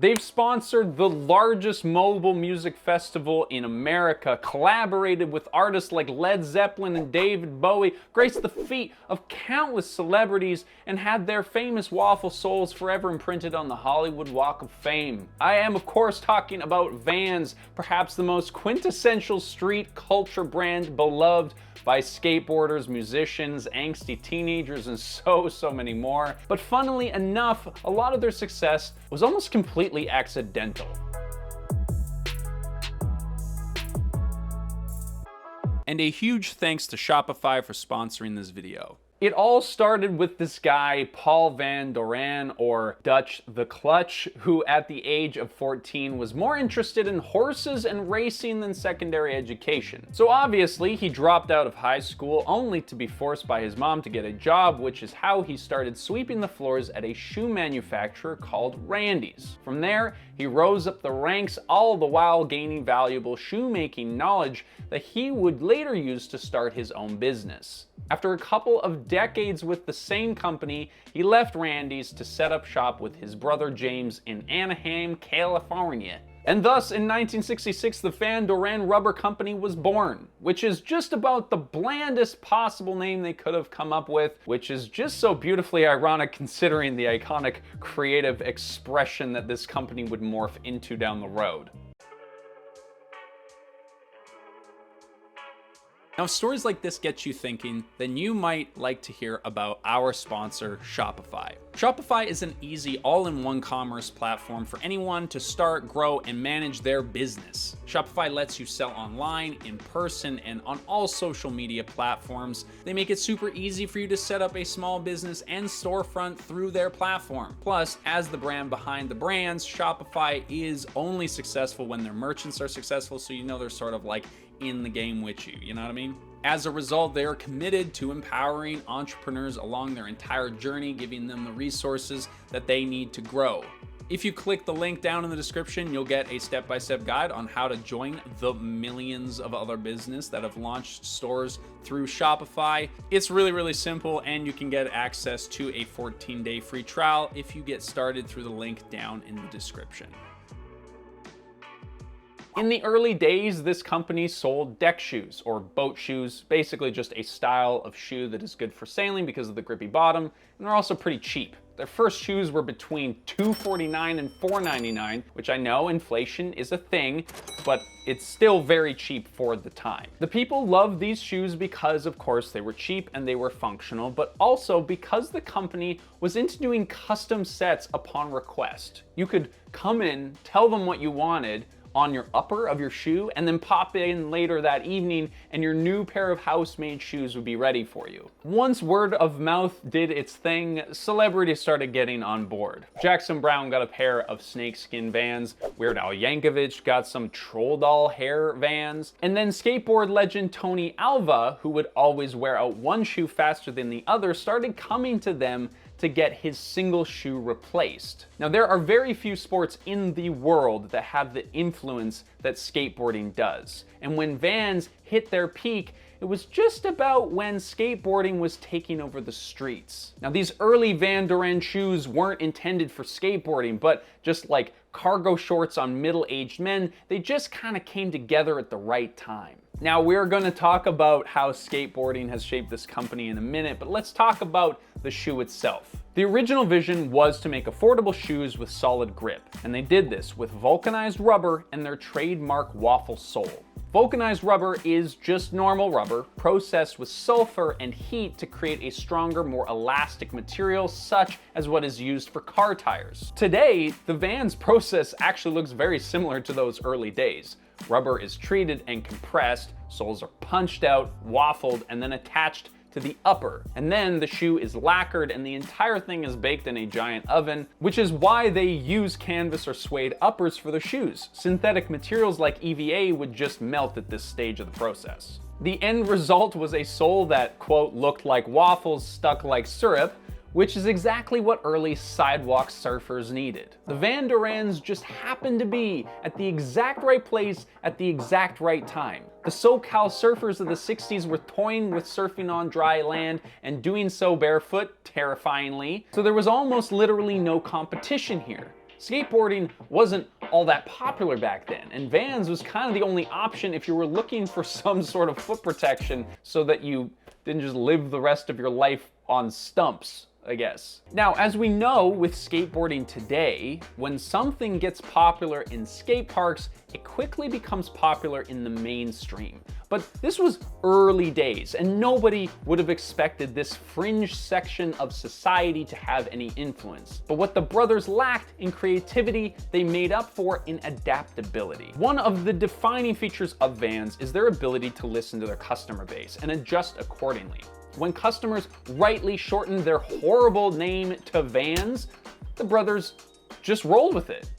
They've sponsored the largest mobile music festival in America, collaborated with artists like Led Zeppelin and David Bowie, graced the feet of countless celebrities, and had their famous waffle soles forever imprinted on the Hollywood Walk of Fame. I am, of course, talking about Vans, perhaps the most quintessential street culture brand beloved by skateboarders, musicians, angsty teenagers, and so many more. But funnily enough, a lot of their success was almost completely accidental. And a huge thanks to Shopify for sponsoring this video. It all started with this guy, Paul Van Doren, or Dutch the Clutch, who at the age of 14 was more interested in horses and racing than secondary education. So obviously he dropped out of high school only to be forced by his mom to get a job, which is how he started sweeping the floors at a shoe manufacturer called Randy's. From there, he rose up the ranks, all the while gaining valuable shoemaking knowledge that he would later use to start his own business. After a couple of decades with the same company, he left Randy's to set up shop with his brother James in Anaheim, California. And thus, in 1966, the Van Doren Rubber Company was born, which is just about the blandest possible name they could have come up with, which is just so beautifully ironic considering the iconic creative expression that this company would morph into down the road. Now, if stories like this get you thinking, then you might like to hear about our sponsor, Shopify. Shopify is an easy all-in-one commerce platform for anyone to start, grow, and manage their business. Shopify lets you sell online, in person, and on all social media platforms. They make it super easy for you to set up a small business and storefront through their platform. Plus, as the brand behind the brands, Shopify is only successful when their merchants are successful, so you know they're sort of like in the game with you know what I mean? As a result, they are committed to empowering entrepreneurs along their entire journey, giving them the resources that they need to grow. If you click the link down in the description, you'll get a step-by-step guide on how to join the millions of other businesses that have launched stores through Shopify. It's really simple, and you can get access to a 14-day free trial if you get started through the link down in the description. In the early days, this company sold deck shoes, or boat shoes, basically just a style of shoe that is good for sailing because of the grippy bottom, and they're also pretty cheap. Their first shoes were between $2.49 and $4.99, which I know inflation is a thing, but it's still very cheap for the time. The people loved these shoes because, of course, they were cheap and they were functional, but also because the company was into doing custom sets upon request. You could come in, tell them what you wanted, on your upper of your shoe, and then pop in later that evening and your new pair of house-made shoes would be ready for you. Once word of mouth did its thing, celebrities started getting on board. Jackson Browne got a pair of snakeskin Vans, Weird Al Yankovic got some troll doll hair Vans, and then skateboard legend Tony Alva, who would always wear out one shoe faster than the other, started coming to them to get his single shoe replaced. Now, there are very few sports in the world that have the influence that skateboarding does. And when Vans hit their peak, it was just about when skateboarding was taking over the streets. Now, these early Van Doren shoes weren't intended for skateboarding, but just like cargo shorts on middle-aged men, they just kind of came together at the right time. Now, we're going to talk about how skateboarding has shaped this company in a minute, but let's talk about the shoe itself. The original vision was to make affordable shoes with solid grip, and they did this with vulcanized rubber and their trademark waffle sole. Vulcanized rubber is just normal rubber, processed with sulfur and heat to create a stronger, more elastic material, such as what is used for car tires. Today, the Vans process actually looks very similar to those early days. Rubber is treated and compressed, soles are punched out, waffled, and then attached to the upper. And then the shoe is lacquered and the entire thing is baked in a giant oven, which is why they use canvas or suede uppers for the shoes. Synthetic materials like EVA would just melt at this stage of the process. The end result was a sole that, quote, looked like waffles stuck like syrup, which is exactly what early sidewalk surfers needed. The Van Dorens just happened to be at the exact right place at the exact right time. The SoCal surfers of the 60s were toying with surfing on dry land and doing so barefoot, terrifyingly, so there was almost literally no competition here. Skateboarding wasn't all that popular back then, and Vans was kind of the only option if you were looking for some sort of foot protection so that you didn't just live the rest of your life on stumps, I guess. Now, as we know with skateboarding today, when something gets popular in skate parks, it quickly becomes popular in the mainstream. But this was early days, and nobody would have expected this fringe section of society to have any influence. But what the brothers lacked in creativity, they made up for in adaptability. One of the defining features of Vans is their ability to listen to their customer base and adjust accordingly. When customers rightly shortened their horrible name to Vans, the brothers just rolled with it.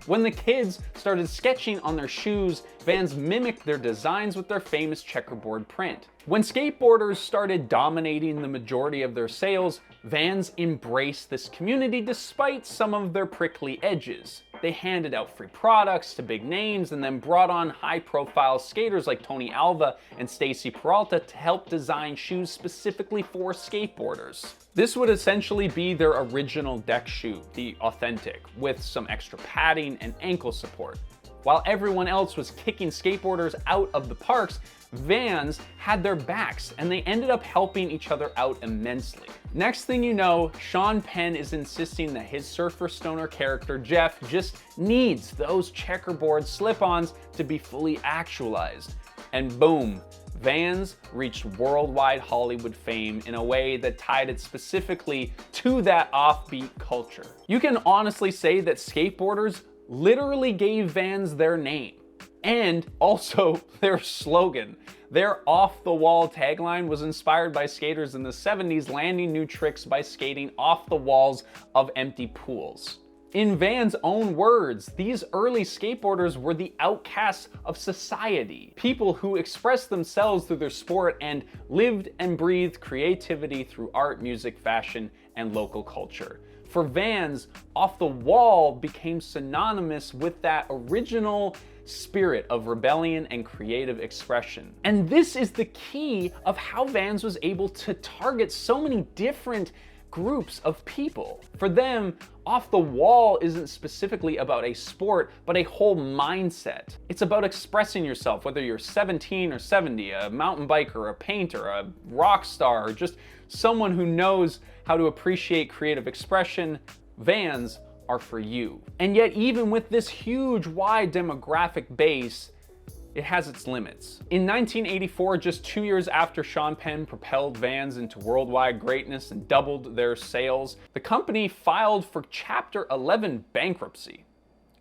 When the kids started sketching on their shoes, Vans mimicked their designs with their famous checkerboard print. When skateboarders started dominating the majority of their sales, Vans embraced this community despite some of their prickly edges. They handed out free products to big names and then brought on high-profile skaters like Tony Alva and Stacy Peralta to help design shoes specifically for skateboarders. This would essentially be their original deck shoe, the Authentic, with some extra padding and ankle support. While everyone else was kicking skateboarders out of the parks, Vans had their backs, and they ended up helping each other out immensely. Next thing you know, Sean Penn is insisting that his surfer stoner character Jeff just needs those checkerboard slip-ons to be fully actualized. And boom, Vans reached worldwide Hollywood fame in a way that tied it specifically to that offbeat culture. You can honestly say that skateboarders literally gave Vans their name and also their slogan. Their off-the-wall tagline was inspired by skaters in the 70s landing new tricks by skating off the walls of empty pools. In Vans' own words, these early skateboarders were the outcasts of society, people who expressed themselves through their sport and lived and breathed creativity through art, music, fashion, and local culture. For Vans, off the wall became synonymous with that original spirit of rebellion and creative expression. And this is the key of how Vans was able to target so many different groups of people. For them, off the wall isn't specifically about a sport, but a whole mindset. It's about expressing yourself, whether you're 17 or 70, a mountain biker, a painter, a rock star, or just someone who knows how to appreciate creative expression. Vans are for you. And yet, even with this huge, wide demographic base, it has its limits. In 1984, just 2 years after Sean Penn propelled Vans into worldwide greatness and doubled their sales, the company filed for Chapter 11 bankruptcy.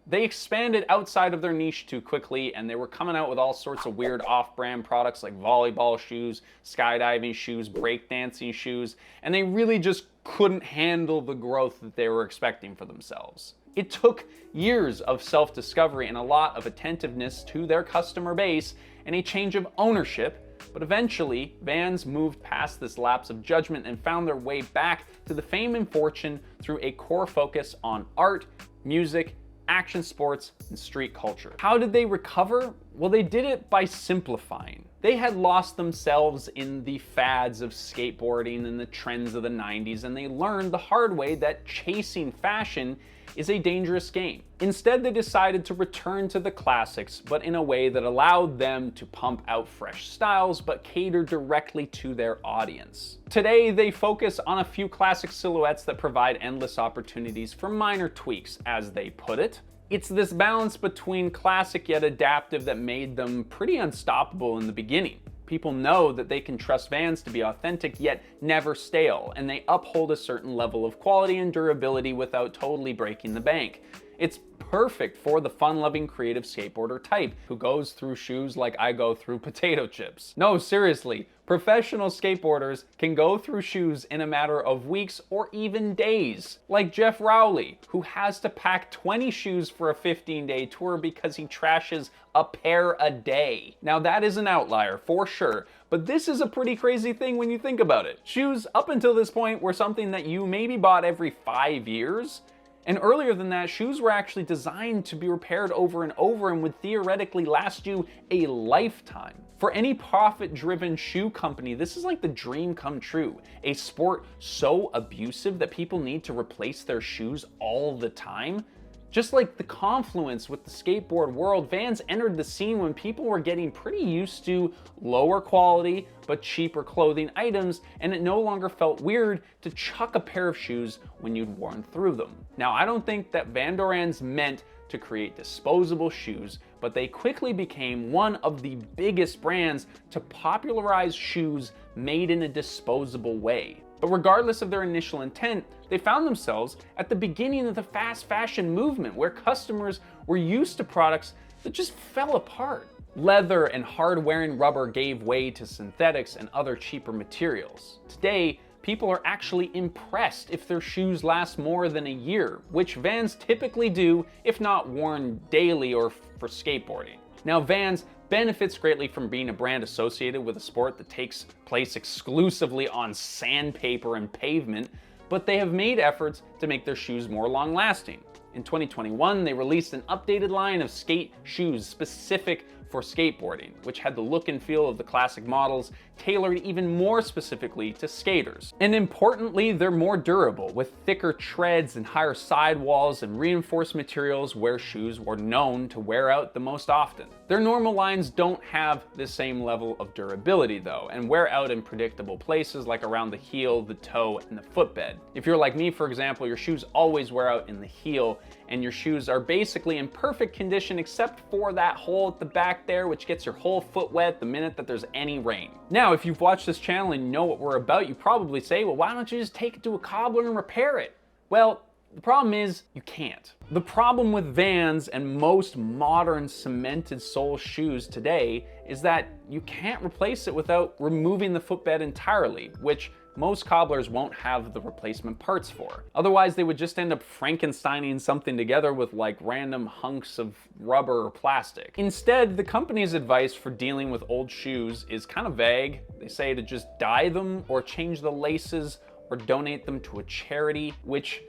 They expanded outside of their niche too quickly, and they were coming out with all sorts of weird off-brand products like volleyball shoes, skydiving shoes, breakdancing shoes, and they really just couldn't handle the growth that they were expecting for themselves. It took years of self-discovery and a lot of attentiveness to their customer base and a change of ownership, but eventually Vans moved past this lapse of judgment and found their way back to the fame and fortune through a core focus on art, music, action sports, and street culture. How did they recover? Well, they did it by simplifying. They had lost themselves in the fads of skateboarding and the trends of the 90s, and they learned the hard way that chasing fashion is a dangerous game. Instead, they decided to return to the classics, but in a way that allowed them to pump out fresh styles, but cater directly to their audience. Today, they focus on a few classic silhouettes that provide endless opportunities for minor tweaks, as they put it. It's this balance between classic yet adaptive that made them pretty unstoppable in the beginning. People know that they can trust Vans to be authentic yet never stale, and they uphold a certain level of quality and durability without totally breaking the bank. It's perfect for the fun-loving creative skateboarder type who goes through shoes like I go through potato chips. No, seriously, professional skateboarders can go through shoes in a matter of weeks or even days. Like Jeff Rowley, who has to pack 20 shoes for a 15-day tour because he trashes a pair a day. Now that is an outlier for sure, but this is a pretty crazy thing when you think about it. Shoes up until this point were something that you maybe bought every 5 years. And earlier than that, shoes were actually designed to be repaired over and over and would theoretically last you a lifetime. For any profit-driven shoe company, this is like the dream come true. A sport so abusive that people need to replace their shoes all the time. Just like the confluence with the skateboard world, Vans entered the scene when people were getting pretty used to lower quality but cheaper clothing items, and it no longer felt weird to chuck a pair of shoes when you'd worn through them. Now, I don't think that Van Doren's meant to create disposable shoes, but they quickly became one of the biggest brands to popularize shoes made in a disposable way. But regardless of their initial intent, they found themselves at the beginning of the fast fashion movement, where customers were used to products that just fell apart. Leather and hard-wearing rubber gave way to synthetics and other cheaper materials. Today, people are actually impressed if their shoes last more than a year, which Vans typically do if not worn daily or for skateboarding. Now, Vans benefits greatly from being a brand associated with a sport that takes place exclusively on sandpaper and pavement, but they have made efforts to make their shoes more long-lasting. In 2021, they released an updated line of skate shoes specific for skateboarding, which had the look and feel of the classic models, tailored even more specifically to skaters. And importantly, they're more durable, with thicker treads and higher sidewalls and reinforced materials where shoes were known to wear out the most often. Their normal lines don't have the same level of durability though, and wear out in predictable places like around the heel, the toe, and the footbed. If you're like me, for example, your shoes always wear out in the heel, and your shoes are basically in perfect condition except for that hole at the back there, which gets your whole foot wet the minute that there's any rain. Now, if you've watched this channel and you know what we're about, you probably say, well, why don't you just take it to a cobbler and repair it? Well, the problem is you can't. The problem with Vans and most modern cemented sole shoes today is that you can't replace it without removing the footbed entirely, which most cobblers won't have the replacement parts for. Otherwise, they would just end up Frankensteining something together with like random hunks of rubber or plastic. Instead, the company's advice for dealing with old shoes is kind of vague. They say to just dye them or change the laces or donate them to a charity, which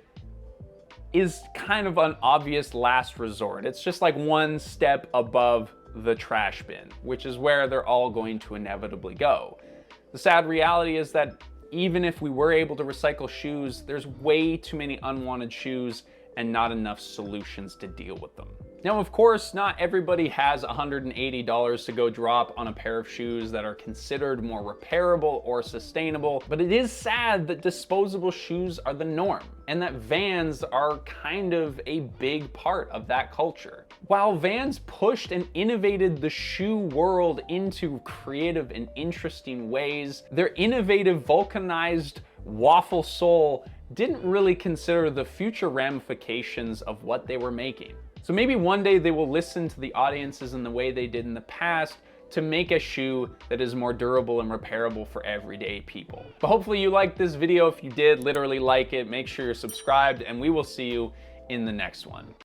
is kind of an obvious last resort. It's just like one step above the trash bin, which is where they're all going to inevitably go. The sad reality is that even if we were able to recycle shoes, there's way too many unwanted shoes and not enough solutions to deal with them. Now, of course, not everybody has $180 to go drop on a pair of shoes that are considered more repairable or sustainable, but it is sad that disposable shoes are the norm, and that Vans are kind of a big part of that culture. While Vans pushed and innovated the shoe world into creative and interesting ways, their innovative vulcanized waffle sole didn't really consider the future ramifications of what they were making. So maybe one day they will listen to the audiences in the way they did in the past to make a shoe that is more durable and repairable for everyday people. But hopefully you liked this video. If you did, literally like it, make sure you're subscribed, and we will see you in the next one.